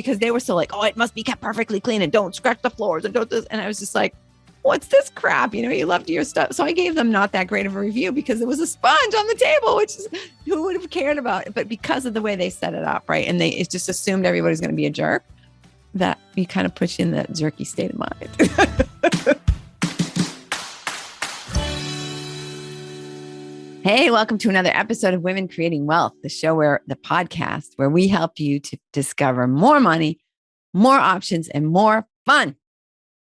because they were so like, oh, it must be kept perfectly clean and don't scratch the floors and don't this. And I was just like, what's this crap? You loved your stuff. So I gave them not that great of a review because there was a sponge on the table, which is who would have cared about it? But because of the way they set it up, right? And it just assumed everybody's going to be a jerk, that you kind of push in that jerky state of mind. Hey, welcome to another episode of Women Creating Wealth, the podcast where we help you to discover more money, more options, and more fun.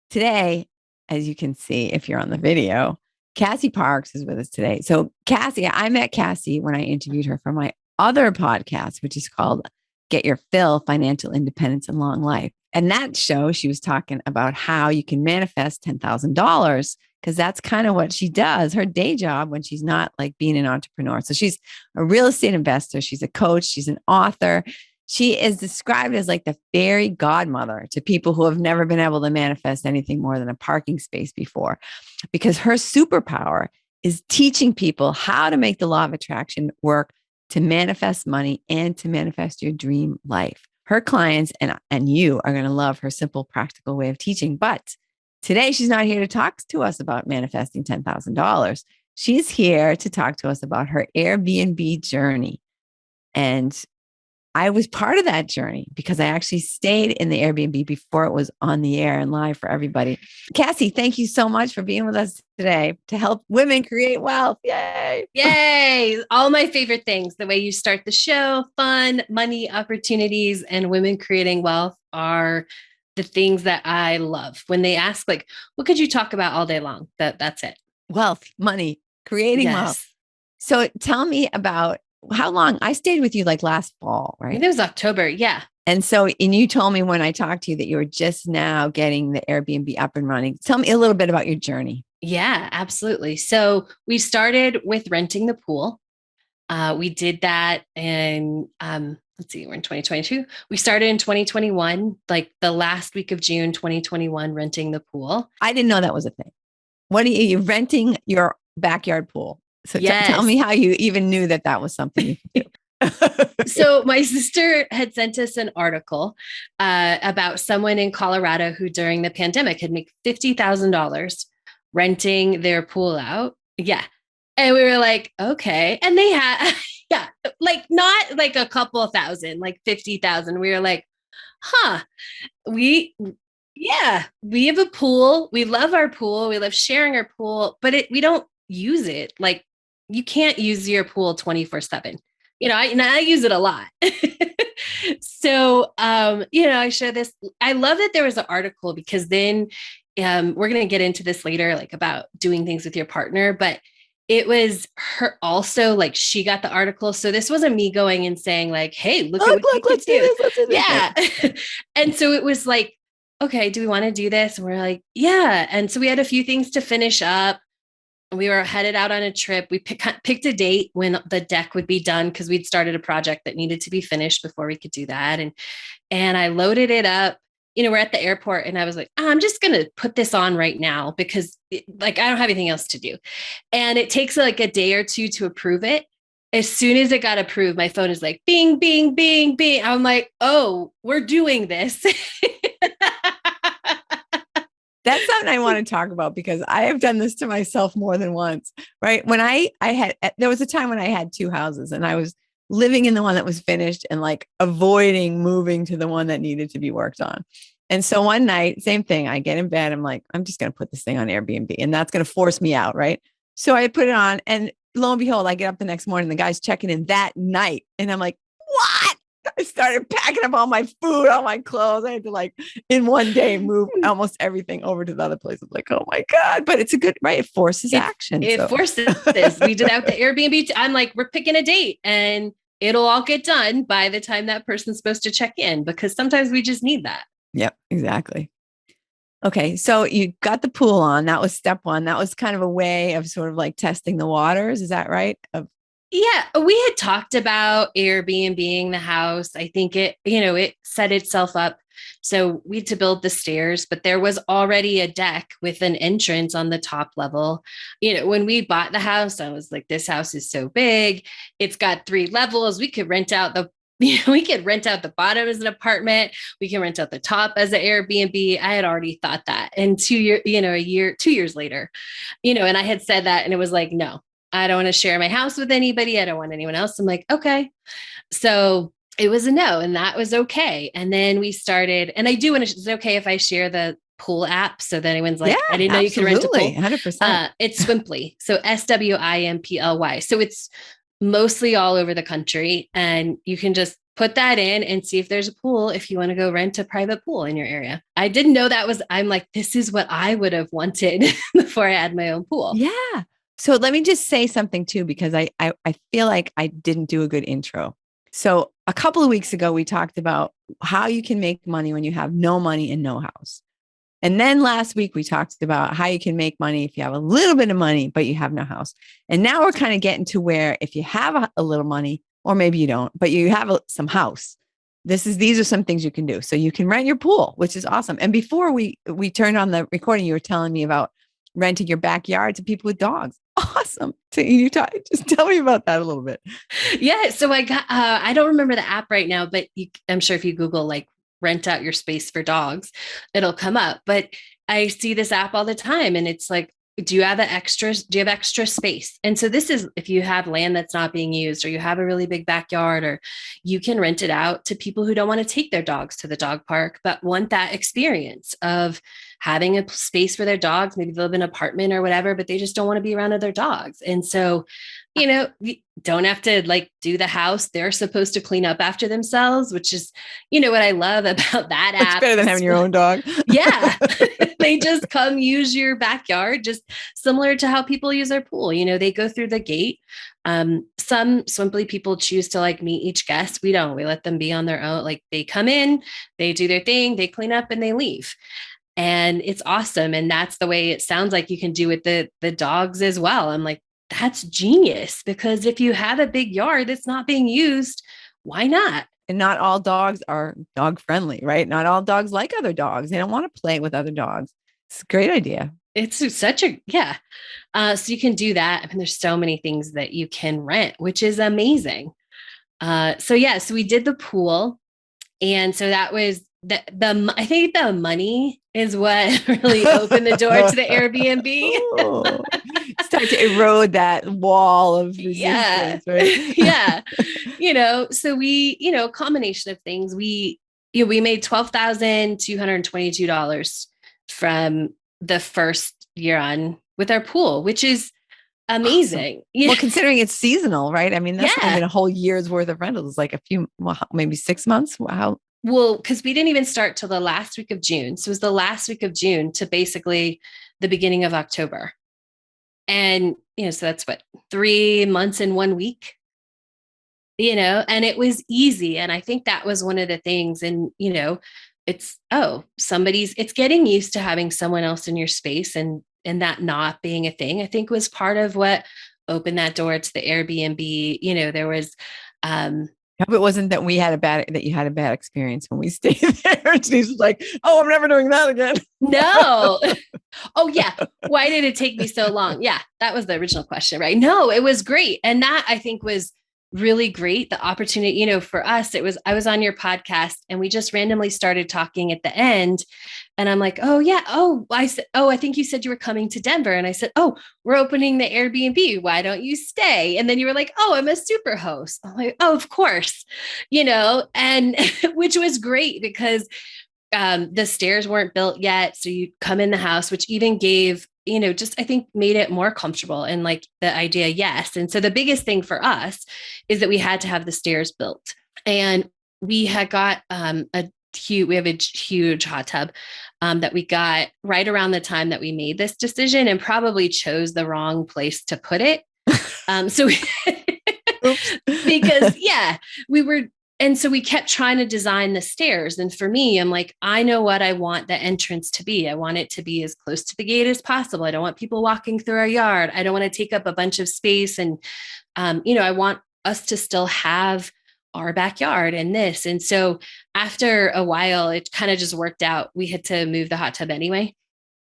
Today, as you can see, if you're on the video, Cassie Parks is with us today. So Cassie, I met Cassie when I interviewed her for my other podcast, which is called Get Your Fill, Financial Independence and Long Life. And that show, she was talking about how you can manifest $10,000 because that's kind of what she does, her day job when she's not like being an entrepreneur. So she's a real estate investor. She's a coach. She's an author. She is described as like the fairy godmother to people who have never been able to manifest anything more than a parking space before, because her superpower is teaching people how to make the law of attraction work to manifest money and to manifest your dream life. Her clients and you are going to love her simple, practical way of teaching. But today, she's not here to talk to us about manifesting $10,000. She's here to talk to us about her Airbnb journey. And I was part of that journey because I actually stayed in the Airbnb before it was on the air and live for everybody. Cassie, thank you so much for being with us today to help women create wealth. Yay. Yay. All my favorite things, the way you start the show, fun, money, opportunities, and women creating wealth are the things that I love. When they ask, like, what could you talk about all day long? That's it. Wealth, money, creating wealth. So tell me about how long I stayed with you, like last fall, right? I think it was October. Yeah. And you told me when I talked to you that you were just now getting the Airbnb up and running. Tell me a little bit about your journey. Yeah, absolutely. So we started with renting the pool. We did that in, let's see, we're in 2022. We started in 2021, like the last week of June, 2021, renting the pool. I didn't know that was a thing. What are you're renting your backyard pool? So tell me how you even knew that was something you could do. So my sister had sent us an article about someone in Colorado who during the pandemic had made $50,000 renting their pool out. Yeah. And we were like, okay. And they had, yeah, like not like a couple thousand, like 50,000. We were like, we have a pool. We love our pool. We love sharing our pool, but we don't use it. Like you can't use your pool 24/7. I use it a lot. So, I share this. I love that there was an article because then we're going to get into this later, like about doing things with your partner, but it was her also, like she got the article. So this wasn't me going and saying like, hey, look let's do this. Let's do this. Yeah. And so it was like, okay, do we want to do this? And we're like, yeah. And so we had a few things to finish up. We were headed out on a trip. We picked a date when the deck would be done because we'd started a project that needed to be finished before we could do that. And I loaded it up. We're at the airport and I was like, I'm just going to put this on right now because I don't have anything else to do. And it takes like a day or two to approve it. As soon as it got approved, my phone is like, bing, bing, bing, bing. I'm like, oh, we're doing this. That's something I want to talk about because I have done this to myself more than once, right? When there was a time when I had two houses and I was living in the one that was finished and like avoiding moving to the one that needed to be worked on. And so one night, same thing, I get in bed. I'm like, I'm just going to put this thing on Airbnb and that's going to force me out. Right. So I put it on and lo and behold, I get up the next morning, the guy's checking in that night. And I'm like, what? I started packing up all my food, all my clothes. I had to like in one day move almost everything over to the other place. I'm like, oh my God, but it's a good, right? It forces action. It forces this. We did out the Airbnb. I'm like, we're picking a date and it'll all get done by the time that person's supposed to check in because sometimes we just need that. Yep, exactly. Okay. So you got the pool on. That was step one. That was kind of a way of sort of like testing the waters. Is that right? Yeah, we had talked about Airbnb-ing the house. I think it set itself up. So we had to build the stairs, but there was already a deck with an entrance on the top level. When we bought the house, I was like, this house is so big. It's got 3 levels. We could rent out we could rent out the bottom as an apartment. We can rent out the top as an Airbnb. I had already thought that. And 2 years later, and I had said that and it was like, no, I don't want to share my house with anybody. I don't want anyone else. I'm like, okay. So it was a no, and that was okay. And then we started, and I do want to, it's okay if I share the pool app. So that anyone's like, I didn't know you could rent a pool. 100%. It's Swimply. So SWIMPLY. So it's mostly all over the country. And you can just put that in and see if there's a pool if you want to go rent a private pool in your area. I didn't know I'm like, this is what I would have wanted before I had my own pool. Yeah. So let me just say something too, because I feel like I didn't do a good intro. So a couple of weeks ago, we talked about how you can make money when you have no money and no house. And then last week, we talked about how you can make money if you have a little bit of money, but you have no house. And now we're kind of getting to where if you have a little money, or maybe you don't, but you have some house, these are some things you can do. So you can rent your pool, which is awesome. And before we turned on the recording, you were telling me about renting your backyard to people with dogs. Awesome. So just tell me about that a little bit. Yeah. So I got, I don't remember the app right now, but I'm sure if you Google like rent out your space for dogs, it'll come up. But I see this app all the time and it's like, do you have extra space? And so this is, if you have land that's not being used, or you have a really big backyard, or you can rent it out to people who don't want to take their dogs to the dog park, but want that experience of having a space for their dogs. Maybe they live in an apartment or whatever, but they just don't want to be around other dogs. And so, you don't have to like do the house. They're supposed to clean up after themselves, which is, what I love about that app. It's better than having your own dog. Yeah. They just come use your backyard, just similar to how people use their pool. They go through the gate. Some Swimply people choose to like meet each guest. We don't. We let them be on their own. Like they come in, they do their thing, they clean up and they leave. And it's awesome. And that's the way it sounds like you can do with the dogs as well. I'm like, that's genius, because if you have a big yard that's not being used, why not? And not all dogs are dog friendly, right? Not all dogs like other dogs. They don't want to play with other dogs. It's a great idea. It's such yeah. So you can do that. I mean, there's so many things that you can rent, which is amazing. So we did the pool. And so that was I think the money is what really opened the door to the Airbnb. Oh, start to erode that wall of resistance, right? Yeah. So we, a combination of things. We made $12,222 from the first year on with our pool, which is amazing. Awesome. Well, considering it's seasonal, right? I mean, that's not even a whole year's worth of rentals, like maybe 6 months. How? Well, because we didn't even start till the last week of June. So it was the last week of June to basically the beginning of October. And, so that's 3 months in 1 week, and it was easy. And I think that was one of the things. And, it's getting used to having someone else in your space and that not being a thing, I think was part of what opened that door to the Airbnb. There was, I hope it wasn't that you had a bad experience when we stayed there. And she's like, oh, I'm never doing that again. No. Oh yeah. Why did it take me so long? Yeah. That was the original question, right? No, it was great. And that I think was really great. The opportunity, for us, I was on your podcast and we just randomly started talking at the end. And I'm like, oh yeah. Oh, I said, oh, I think you said you were coming to Denver. And I said, oh, we're opening the Airbnb. Why don't you stay? And then you were like, oh, I'm a super host. I'm like, oh, of course, and which was great because the stairs weren't built yet. So you come in the house, which even gave, just I think made it more comfortable and like the idea. Yes. And so the biggest thing for us is that we had to have the stairs built, and we had got we have a huge hot tub that we got right around the time that we made this decision, and probably chose the wrong place to put it. So because we were. And so we kept trying to design the stairs. And for me, I'm like, I know what I want the entrance to be. I want it to be as close to the gate as possible. I don't want people walking through our yard. I don't want to take up a bunch of space. And, I want us to still have our backyard and this. And so after a while, it kind of just worked out. We had to move the hot tub anyway.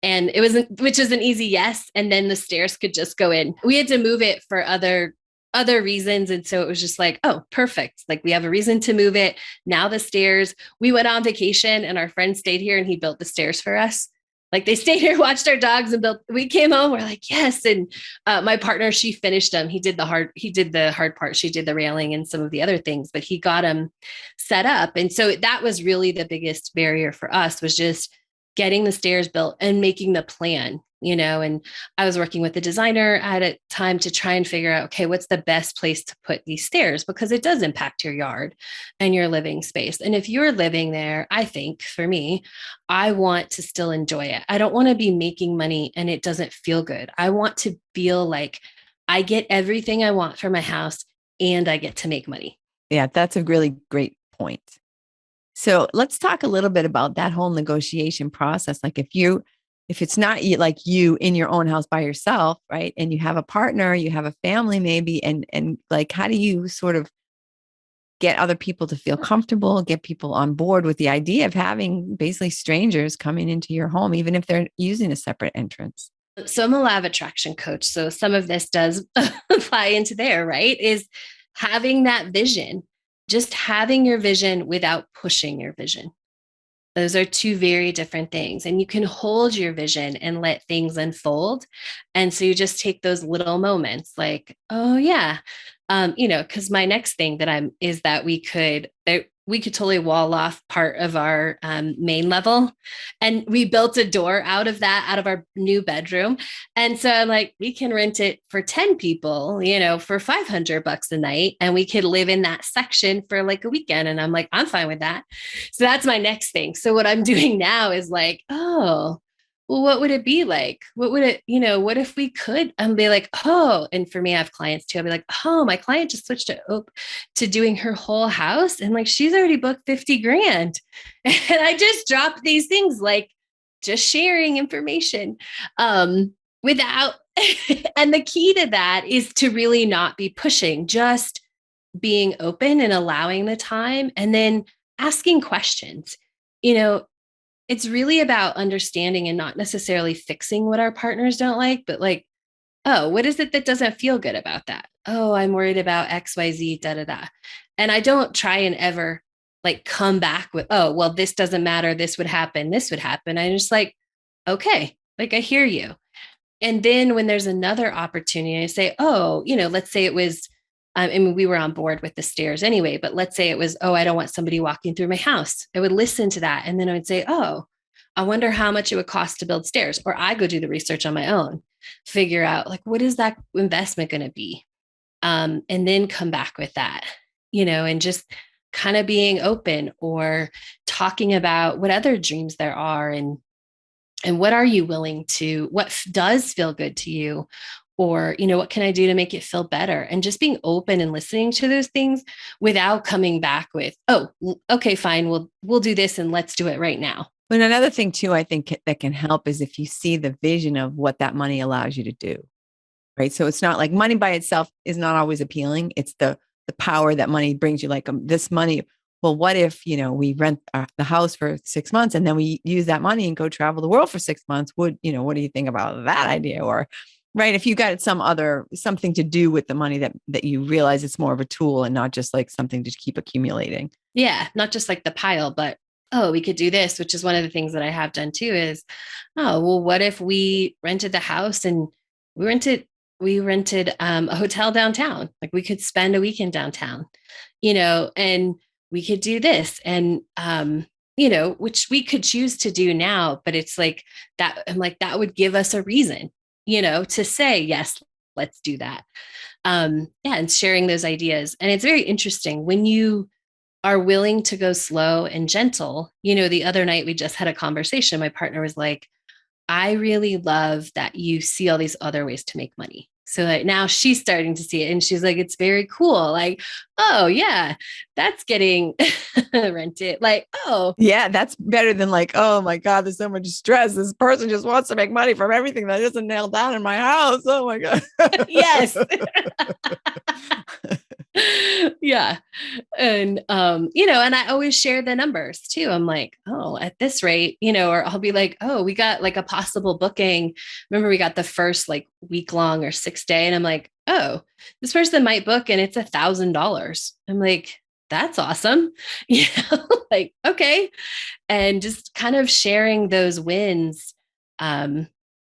And which is an easy yes. And then the stairs could just go in. We had to move it for other other reasons. And so it was just like, oh, perfect. Like we have a reason to move it. Now the stairs, we went on vacation and our friend stayed here and he built the stairs for us. Like they stayed here, watched our dogs and built, we came home, we're like, yes. And my partner, she finished them. He did the hard part. She did the railing and some of the other things, but he got them set up. And so that was really the biggest barrier for us, was just getting the stairs built and making the plan, and I was working with a designer at a time to try and figure out, okay, what's the best place to put these stairs? Because it does impact your yard and your living space. And if you're living there, I think for me, I want to still enjoy it. I don't want to be making money and it doesn't feel good. I want to feel like I get everything I want for my house and I get to make money. Yeah, that's a really great point. So let's talk a little bit about that whole negotiation process. Like if it's not like you in your own house by yourself, right? And you have a partner, you have a family maybe, and like, how do you sort of get other people to feel comfortable, get people on board with the idea of having basically strangers coming into your home, even if they're using a separate entrance? So I'm a law of attraction coach. So some of this does apply into there, right? Is having that vision, just having your vision without pushing your vision. Those are two very different things. And you can hold your vision and let things unfold. And so you just take those little moments like, oh, yeah. Because my next thing is that we could totally wall off part of our main level. And we built a door out of our new bedroom. And so I'm like, we can rent it for 10 people, for $500 a night. And we could live in that section for like a weekend. And I'm like, I'm fine with that. So that's my next thing. So what I'm doing now is like, oh, well, what would it be like? What would it, what if we could? And be like, oh, and for me, I have clients too. I'll be like, oh, my client just switched to doing her whole house. And like, she's already booked 50 grand. And I just dropped these things, like just sharing information without, and the key to that is to really not be pushing, just being open and allowing the time and then asking questions. It's really about understanding and not necessarily fixing what our partners don't like, but like, oh, what is it that doesn't feel good about that? Oh, I'm worried about XYZ, da, da, da. And I don't try and ever like come back with, oh, well, this doesn't matter. This would happen. This would happen. I'm just like, okay, like I hear you. And then when there's another opportunity, I say, oh, let's say it was, we were on board with the stairs anyway, but let's say it was, oh, I don't want somebody walking through my house. I would listen to that. And then I would say, oh, I wonder how much it would cost to build stairs. Or I go do the research on my own, figure out like, what is that investment going to be? And then come back with that, and just kind of being open or talking about what other dreams there are and what are you willing to, what does feel good to you? Or, what can I do to make it feel better? And just being open and listening to those things without coming back with, oh, okay, fine. We'll do this and let's do it right now. But another thing too, I think that can help is if you see the vision of what that money allows you to do, right? So it's not like money by itself is not always appealing. It's the power that money brings you. Like this money. Well, what if, we rent the house for 6 months and then we use that money and go travel the world for 6 months? What do you think about that idea? Or, right, if you got something to do with the money that you realize it's more of a tool and not just like something to keep accumulating. Yeah, not just like the pile, but oh, we could do this, which is one of the things that I have done too is, oh, well, what if we rented the house and we rented a hotel downtown? Like we could spend a weekend downtown, and we could do this and, which we could choose to do now, but it's like that. I'm like, that would give us a reason, to say, yes, let's do that. And sharing those ideas. And it's very interesting when you are willing to go slow and gentle. The other night we just had a conversation. My partner was like, I really love that you see all these other ways to make money. So like now she's starting to see it and she's like, it's very cool. Like, oh yeah, that's getting rented. Like, oh yeah, that's better than like, oh my God, there's so much stress. This person just wants to make money from everything that isn't nailed down in my house. Oh my God. Yes. Yeah. And, and I always share the numbers too. I'm like, oh, at this rate, or I'll be like, oh, we got like a possible booking. Remember we got the first like week long or 6 day. And I'm like, oh, this person might book and it's $1,000. I'm like, that's awesome. Like, okay. And just kind of sharing those wins, and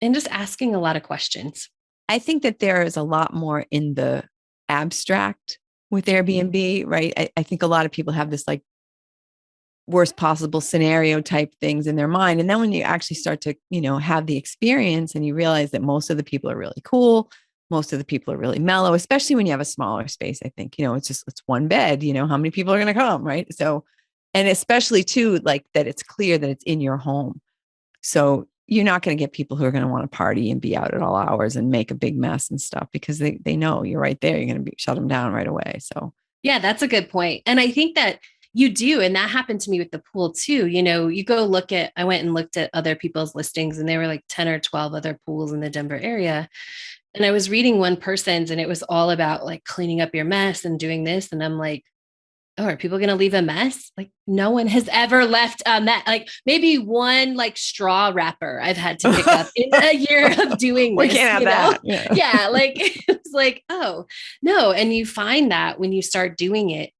just asking a lot of questions. I think that there is a lot more in the abstract with Airbnb, right? I think a lot of people have this like worst possible scenario type things in their mind. And then when you actually start to, have the experience and you realize that most of the people are really cool, most of the people are really mellow, especially when you have a smaller space. I think, it's one bed, how many people are going to come, right? So, and especially too, like that it's clear that it's in your home. So you're not going to get people who are going to want to party and be out at all hours and make a big mess and stuff because they know you're right there. You're going to shut them down right away. So yeah, that's a good point. And I think that you do. And that happened to me with the pool too. You go I went and looked at other people's listings and there were like 10 or 12 other pools in the Denver area. And I was reading one person's and it was all about like cleaning up your mess and doing this. And I'm like, oh, are people going to leave a mess? Like no one has ever left a mess. Like maybe one like straw wrapper I've had to pick up in a year of doing this. We can't have that. Yeah. Yeah. Like it's like, oh no. And you find that when you start doing it,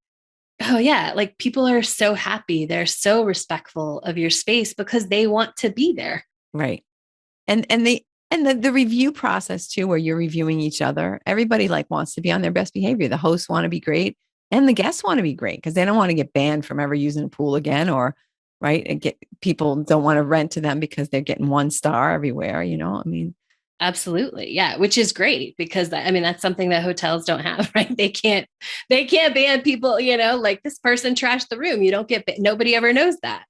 oh yeah, like people are so happy. They're so respectful of your space because they want to be there. Right. And the review process too, where you're reviewing each other, everybody like wants to be on their best behavior. The hosts want to be great and the guests want to be great because they don't want to get banned from ever using a pool again, or right. And people don't want to rent to them because they're getting 1 star everywhere. I mean, absolutely. Yeah. Which is great because that's something that hotels don't have, right? They can't ban people, like this person trashed the room. You don't nobody ever knows that.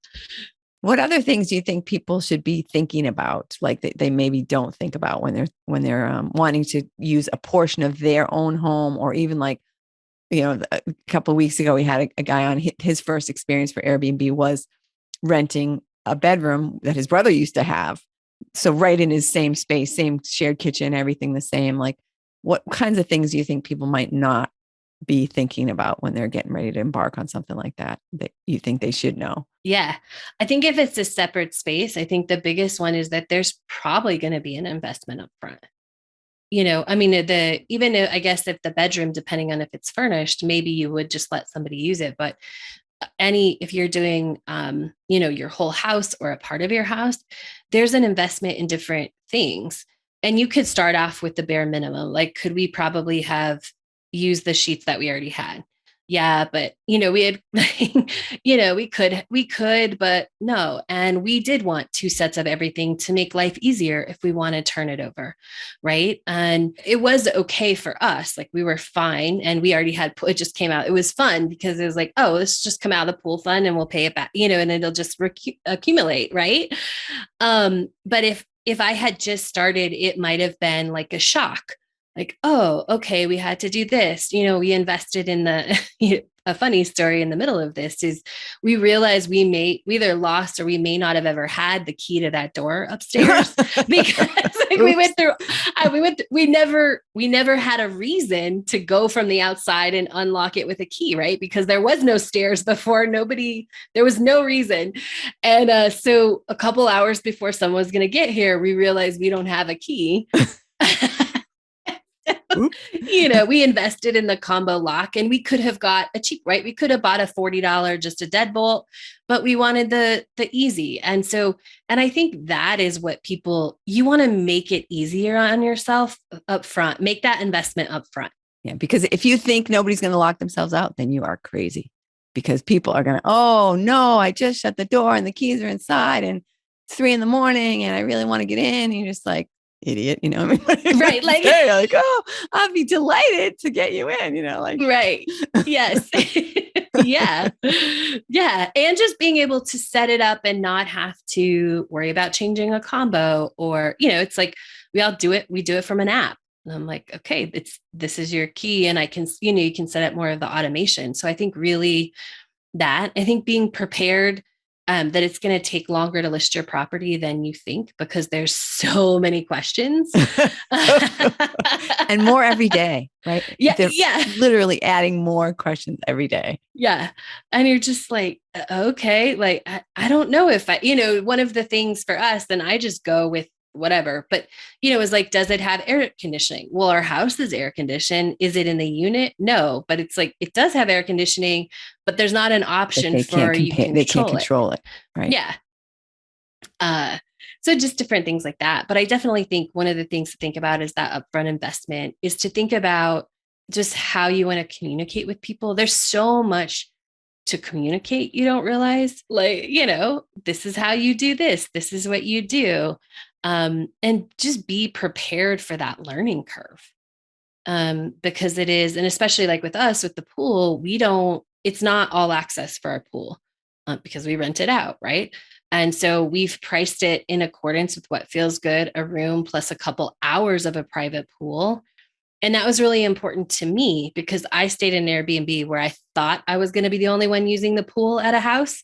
What other things do you think people should be thinking about, like they maybe don't think about when they're wanting to use a portion of their own home, or even like, a couple of weeks ago we had a guy on his first experience for Airbnb was renting a bedroom that his brother used to have, so right in his same space, same shared kitchen, everything the same. Like, what kinds of things do you think people might not be thinking about when they're getting ready to embark on something like that you think they should know? Yeah. I think if it's a separate space, I think the biggest one is that there's probably going to be an investment up front. I guess if the bedroom, depending on if it's furnished, maybe you would just let somebody use it. But if you're doing, your whole house or a part of your house, there's an investment in different things. And you could start off with the bare minimum. Like, could we probably have used the sheets that we already had? Yeah, but we had, we could, but no. And we did want 2 sets of everything to make life easier if we want to turn it over. Right. And it was okay for us. Like we were fine. And we already had, it just came out. It was fun because it was like, oh, let's just come out of the pool fund and we'll pay it back, and it'll just accumulate. Right. But if I had just started, it might've been like a shock. Like, oh, okay, we had to do this. We invested in a funny story in the middle of this is we realized we either lost or we may not have ever had the key to that door upstairs because like we never had a reason to go from the outside and unlock it with a key, right? Because there was no stairs before, there was no reason. And so a couple hours before someone was going to get here, we realized we don't have a key. We invested in the combo lock and we could have got a cheap, right? We could have bought a $40 just a deadbolt, but we wanted the easy. And I think that is what you want to make it easier on yourself up front, make that investment up front. Yeah. Because if you think nobody's going to lock themselves out, then you are crazy, because people are going to, oh no, I just shut the door and the keys are inside and it's 3 a.m. and I really want to get in. And you're just like, idiot, right? Like, like, oh, I'll be delighted to get you in, like, right. Yes. Yeah. Yeah. And just being able to set it up and not have to worry about changing a combo or, it's like we do it from an app. And I'm like, okay, this is your key. And I can, you can set up more of the automation. So I think really I think being prepared that it's going to take longer to list your property than you think because there's so many questions. And more every day, right? Yeah. They're Yeah. literally adding more questions every day. Yeah. And you're just like, okay, like, I don't know if one of the things for us, then I just go with whatever, but, it's like, does it have air conditioning? Well, our house is air conditioned. Is it in the unit? No, but it's like, it does have air conditioning, but there's not an But option they for can't you compare, they can't control it. control it. Right. Yeah. Uh, so just different things like that. But I definitely think one of the things to think about is that upfront investment is to think about just how you want to communicate with people. There's so much to communicate you don't realize, like, this is how you do this is what you do, and just be prepared for that learning curve, because it is, and especially like with us with the pool, it's not all access for our pool, because we rent it out, right? And so we've priced it in accordance with what feels good, a room plus a couple hours of a private pool. And that was really important to me because I stayed in an Airbnb where I thought I was going to be the only one using the pool at a house.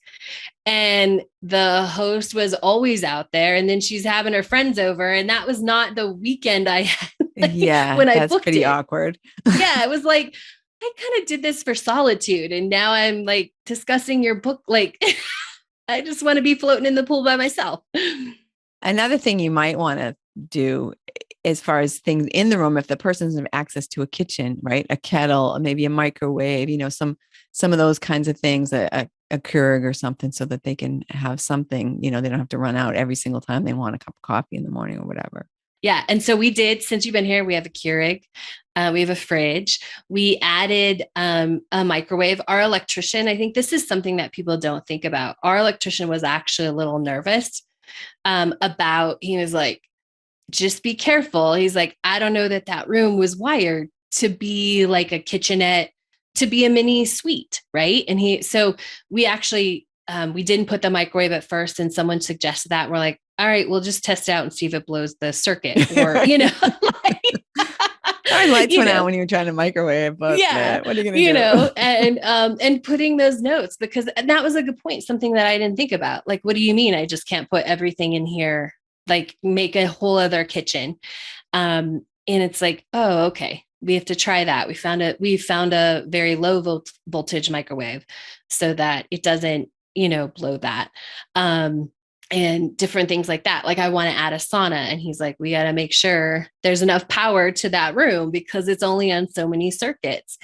And the host was always out there. And then she's having her friends over. And that was not the weekend I had Yeah, when I that's booked pretty it. awkward. Yeah, it was like, I kind of did this for solitude. And now I'm like discussing your book. Like, I just want to be floating in the pool by myself. Another thing you might want to do as far as things in the room, if the person doesn't have access to a kitchen, right? A kettle, maybe a microwave, some of those kinds of things, a Keurig or something, so that they can have something, they don't have to run out every single time they want a cup of coffee in the morning or whatever. Yeah. And so we did, since you've been here, we have a Keurig, we have a fridge. We added a microwave. Our electrician, I think this is something that people don't think about. Our electrician was actually a little nervous he was like, just be careful. He's like, I don't know that room was wired to be like a kitchenette, to be a mini suite. Right. So we actually, we didn't put the microwave at first, and someone suggested that. We're like, all right, we'll just test it out and see if it blows the circuit, or, Our lights went out when you were trying to microwave, but yeah, what are you going to do? And putting those notes, because that was a good point, something that I didn't think about. Like, what do you mean I just can't put everything in here, like make a whole other kitchen? And it's like, oh, okay, we have to try that. We found a very low voltage microwave so that it doesn't, blow that. And different things like that. Like, I want to add a sauna. And he's like, we got to make sure there's enough power to that room because it's only on so many circuits.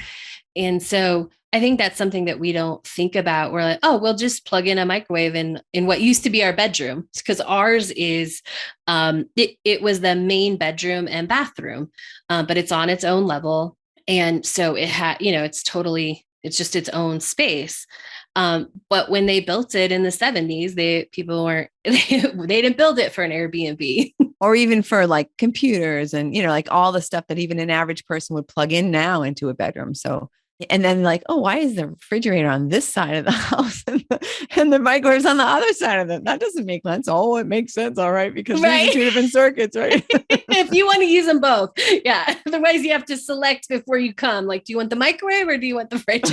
And so I think that's something that we don't think about. We're like, oh, we'll just plug in a microwave in what used to be our bedroom, because ours is, it was the main bedroom and bathroom, but it's on its own level. And so it had, it's just its own space. But when they built it in the 70s, people weren't, they didn't build it for an Airbnb. Or even for like computers and, like all the stuff that even an average person would plug in now into a bedroom. So, and then like, oh, why is the refrigerator on this side of the house and the microwave's on the other side of it? That doesn't make sense. Oh, it makes sense. All right. Because these are two different circuits, right? If you want to use them both. Yeah. Otherwise you have to select before you come. Like, do you want the microwave or do you want the fridge?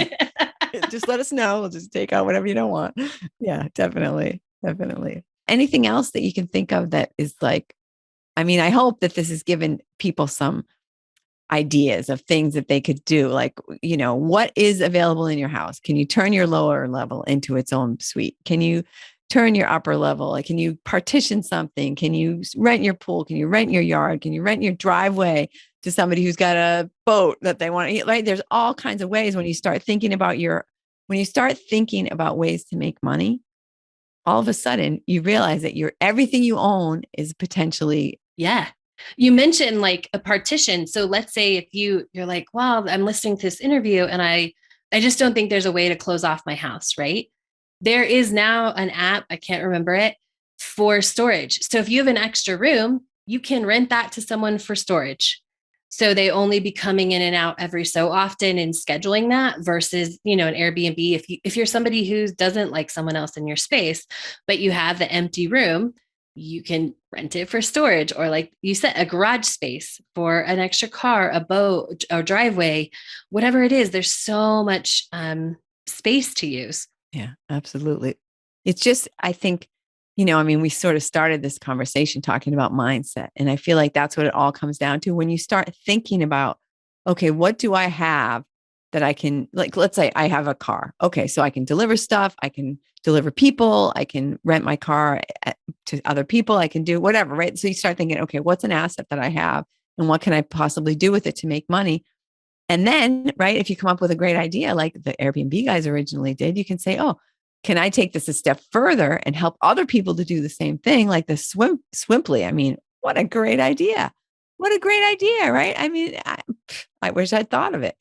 Just let us know. We'll just take out whatever you don't want. Yeah, definitely. Definitely. Anything else that you can think of that is like, I hope that this has given people some ideas of things that they could do. Like, what is available in your house? Can you turn your lower level into its own suite? Can you turn your upper level? Like, can you partition something? Can you rent your pool? Can you rent your yard? Can you rent your driveway to somebody who's got a boat that they want to eat? Right? There's all kinds of ways when you start thinking about ways to make money. All of a sudden you realize that everything you own is potentially. Yeah. You mentioned like a partition. So let's say if you're like, well, I'm listening to this interview and I just don't think there's a way to close off my house, right? There is now an app, I can't remember it, for storage. So if you have an extra room, you can rent that to someone for storage. So they only be coming in and out every so often and scheduling that versus, an Airbnb. If you're somebody who doesn't like someone else in your space, but you have the empty room, you can rent it for storage, or like you said, a garage space for an extra car, a boat, or driveway, whatever it is. There's so much space to use. Yeah, absolutely. It's just, I think, I mean, we sort of started this conversation talking about mindset. And I feel like that's what it all comes down to. When you start thinking about, okay, what do I have that I can, like, let's say I have a car. Okay, so I can deliver stuff, I can deliver people, I can rent my car to other people, I can do whatever, right? So you start thinking, okay, what's an asset that I have and what can I possibly do with it to make money? And then, right, if you come up with a great idea like the Airbnb guys originally did, you can say, oh, can I take this a step further and help other people to do the same thing? Like the Swimply. I mean, what a great idea. What a great idea, right? I mean, I wish I'd thought of it.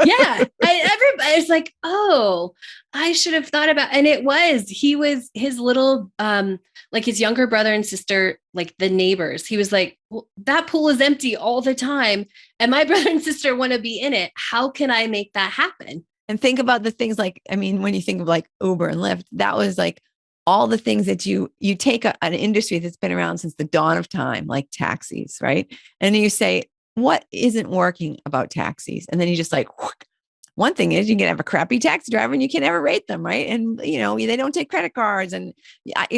Yeah. Everybody's like, oh, I should have thought about, and he was his little, like his younger brother and sister, like the neighbors. He was like, well, that pool is empty all the time. And my brother and sister want to be in it. How can I make that happen? And think about the things like, I mean, when you think of like Uber and Lyft, that was like all the things that you take an industry that's been around since the dawn of time, like taxis, right? And you say, what isn't working about taxis? And then you just like, one thing is you can have a crappy taxi driver and you can never rate them, right? And they don't take credit cards, and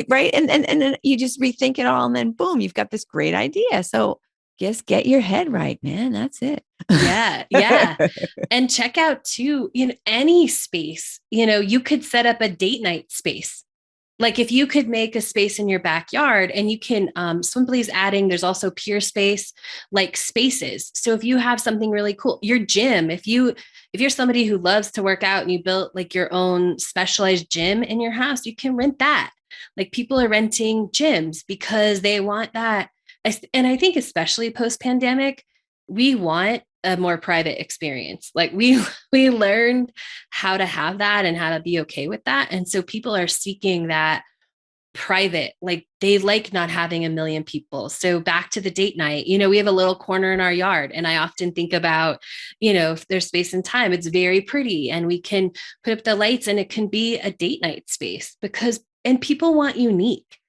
right, and then you just rethink it all, and then boom, you've got this great idea. So just get your head right, man. That's it. Yeah, yeah. And check out too, any space, you could set up a date night space. Like if you could make a space in your backyard, and you can, Swimply's adding, there's also peer space, like spaces. So if you have something really cool, your gym, if you're somebody who loves to work out and you built like your own specialized gym in your house, you can rent that. Like people are renting gyms because they want that. And I think especially post pandemic, we want a more private experience. Like we learned how to have that and how to be okay with that. And so people are seeking that private, like they like not having a million people. So back to the date night, we have a little corner in our yard, and I often think about, if there's space and time, it's very pretty, and we can put up the lights, and it can be a date night space and people want unique.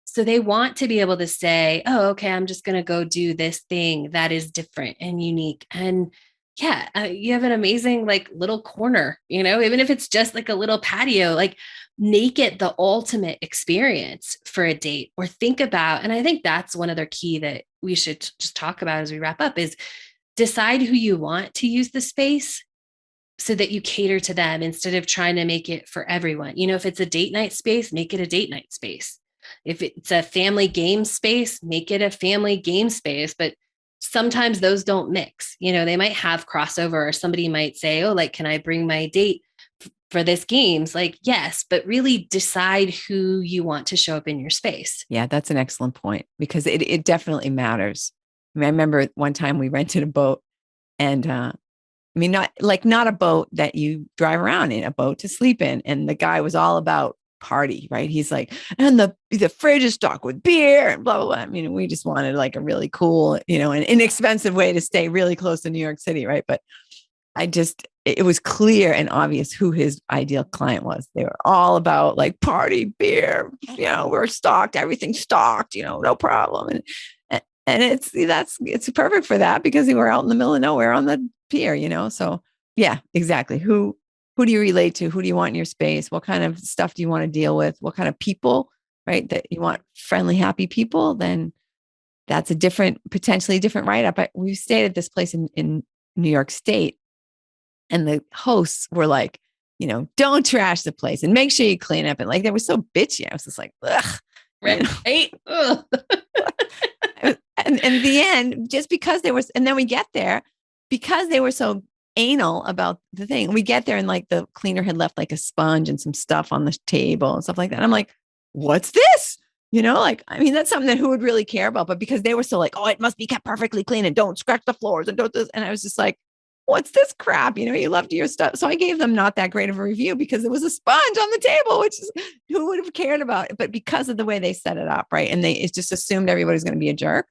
So they want to be able to say, oh, okay, I'm just going to go do this thing that is different and unique. And yeah, you have an amazing like little corner, even if it's just like a little patio, like make it the ultimate experience for a date, or think about. And I think that's one other key that we should just talk about as we wrap up is decide who you want to use the space so that you cater to them instead of trying to make it for everyone. If it's a date night space, make it a date night space. If it's a family game space, make it a family game space. But sometimes those don't mix. They might have crossover, or somebody might say, oh, like, can I bring my date for this games? Like, yes, but really decide who you want to show up in your space. Yeah, that's an excellent point, because it definitely matters. I mean, I remember one time we rented a boat, and I mean, not a boat that you drive around in, a boat to sleep in. And the guy was all about party, right? He's like, and the fridge is stocked with beer and blah, blah, blah. I mean, we just wanted like a really cool, an inexpensive way to stay really close to New York City, right? But it was clear and obvious who his ideal client was. They were all about like party beer, we're stocked, everything's stocked, no problem. And it's perfect for that, because we were out in the middle of nowhere on the pier, so yeah, exactly. Who do you relate to? Who do you want in your space? What kind of stuff do you want to deal with? What kind of people, right? That you want friendly, happy people, then that's potentially a different write-up. We stayed at this place in New York State, and the hosts were like, don't trash the place and make sure you clean up. And like, they were so bitchy. I was just like, ugh. Right. Ugh. And in the end, just because and then we get there, because they were so anal about the thing, we get there and like the cleaner had left like a sponge and some stuff on the table and stuff like that. And I'm like, what's this? Like, I mean, that's something that who would really care about, but because they were so like, oh, it must be kept perfectly clean and don't scratch the floors and don't this. And I was just like, what's this crap? You loved your stuff. So I gave them not that great of a review because there was a sponge on the table, which is who would have cared about it? But because of the way they set it up, right? And it just assumed everybody's going to be a jerk,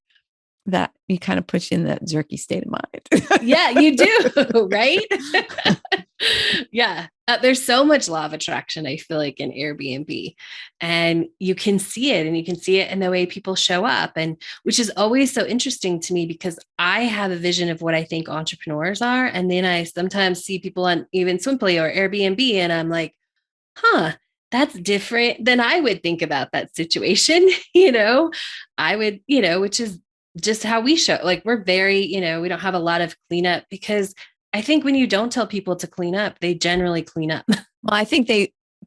that you kind of push in that jerky state of mind. Yeah, you do. Right. Yeah. There's so much law of attraction, I feel like, in Airbnb, and you can see it, and you can see it in the way people show up, and which is always so interesting to me, because I have a vision of what I think entrepreneurs are. And then I sometimes see people on even Swimply or Airbnb, and I'm like, huh, that's different than I would think about that situation. You know, I would, which is just how we show, like, we're very, we don't have a lot of cleanup because I think when you don't tell people to clean up, they generally clean up. Well, I think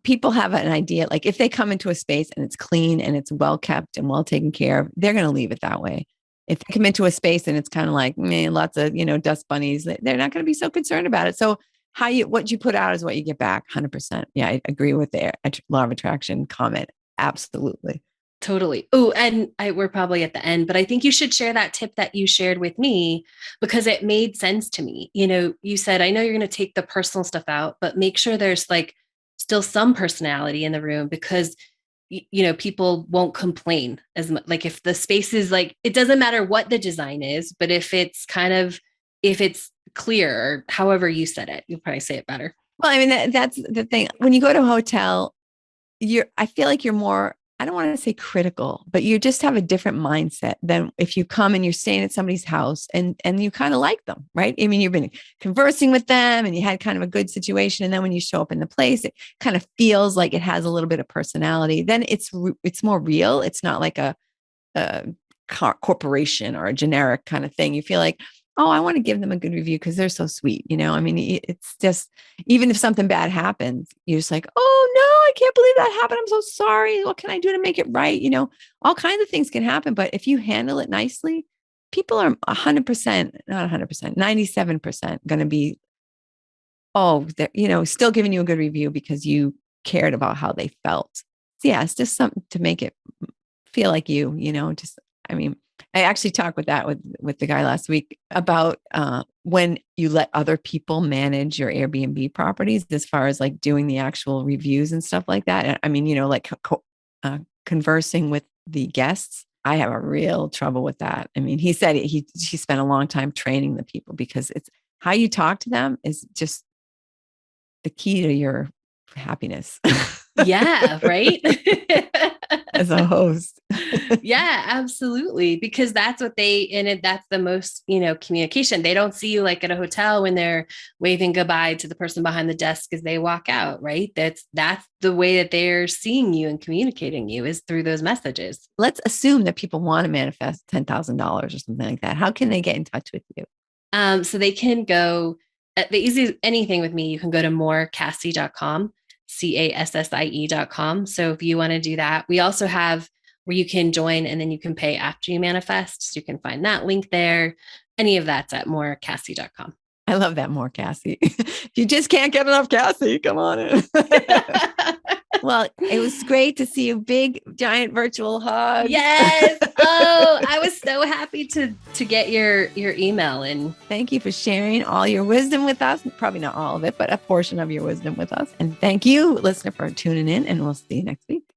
people have an idea, like if they come into a space and it's clean and it's well kept and well taken care of, they're going to leave it that way. If they come into a space and it's kind of like, lots of, dust bunnies, they're not going to be so concerned about it. So what you put out is what you get back. 100%. Yeah. I agree with the law of attraction comment. Absolutely. Totally. Oh, and we're probably at the end, but I think you should share that tip that you shared with me because it made sense to me. You said, I know you're going to take the personal stuff out, but make sure there's like still some personality in the room because, people won't complain as much. Like if the space is like, it doesn't matter what the design is, but if it's clear, or however you said it, you'll probably say it better. Well, I mean, that's the thing. When you go to a hotel, I feel like you're more, I don't want to say critical, but you just have a different mindset than if you come and you're staying at somebody's house and you kind of like them, right? I mean, you've been conversing with them and you had kind of a good situation. And then when you show up in the place, it kind of feels like it has a little bit of personality. Then it's more real. It's not like a corporation or a generic kind of thing. You feel like, oh, I want to give them a good review because they're so sweet. I mean, it's just, even if something bad happens, you're just like, oh no, I can't believe that happened. I'm so sorry. What can I do to make it right? All kinds of things can happen. But if you handle it nicely, people are 100%, not 100%, 97% going to be, still giving you a good review because you cared about how they felt. So yeah, it's just something to make it feel like I mean, I actually talked with the guy last week about when you let other people manage your Airbnb properties, as far as like doing the actual reviews and stuff like that. I mean, like conversing with the guests. I have a real trouble with that. I mean, he said he spent a long time training the people because it's how you talk to them is just the key to your happiness. Yeah, right. As a host. Yeah, absolutely. Because that's what that's the most, communication. They don't see you like at a hotel when they're waving goodbye to the person behind the desk as they walk out, right? That's the way that they're seeing you and communicating you is through those messages. Let's assume that people want to manifest $10,000 or something like that. How can they get in touch with you? So they can go the easiest anything with me, you can go to morecassie.com. CASSIE.com. So if you want to do that, we also have where you can join and then you can pay after you manifest. So you can find that link there. Any of that's at morecassie.com. I love that, more Cassie. If you just can't get enough Cassie, come on in. Well, it was great to see you. Big, giant virtual hug. Yes. Oh, I was so happy to get your email. And thank you for sharing all your wisdom with us. Probably not all of it, but a portion of your wisdom with us. And thank you, listener, for tuning in. And we'll see you next week.